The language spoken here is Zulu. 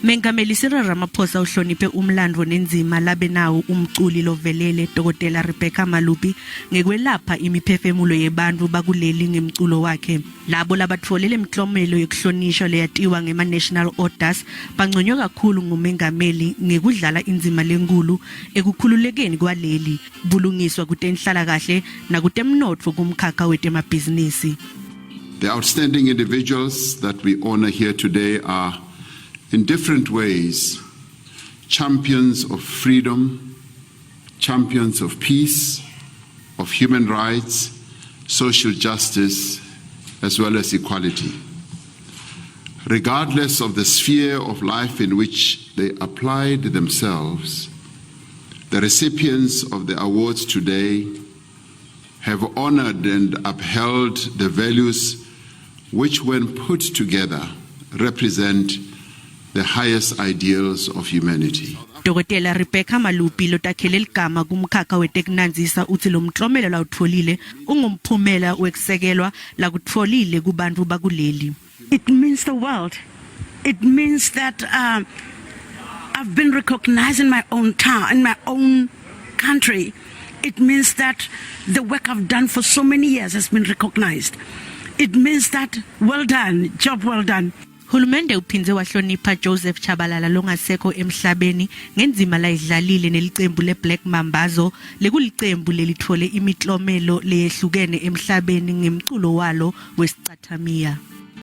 Mengameli Cyril Ramaphosa uhloniphe umlandvo nenzima labenawo umculi lovelele Dokotela Rebecca Malope ngekwelapha imiphefemulo yebantu bakuleli ngemculo wakhe. Labo labatfolele emklomelo yokuhlonishwa leyatiwa ngema-national orders bangconywa kakhulu ngumengameli ngekudlala inzima lenkulu ekukhululekeni kwaleli bulungiswa kutenhlalakahle nakutemnotfo kumkhakha wetemabhizinisi. The outstanding individuals that we honor here today are in different ways champions of freedom, champions of peace, of human rights, social justice, as well as equality. Regardless of the sphere of life in which they applied themselves, the recipients of the awards today have honored and upheld the values which, when put together, represent the highest ideals of humanity. Dokotela Rebecca Malope lotakhele ligama kumkhakha wetekunanzisa uthi Lomklomelo lawutfolile ungumphumela wekusekelwa lakutfolile kubantu bakuleli. It means the world. It means that I've been recognized in my own town, in my own country. It means that the work I've done for so many years has been recognized. It means that well done, job well done. Hulumende uphinze wahlonipha Joseph Chabalala longasekho emhlabeni ngenzima la idlalile nelicembu leBlack Mambazo lekulicembu lelithole imiklomelo leyehlukene emhlabeni ngemculo walo wesicathamiya.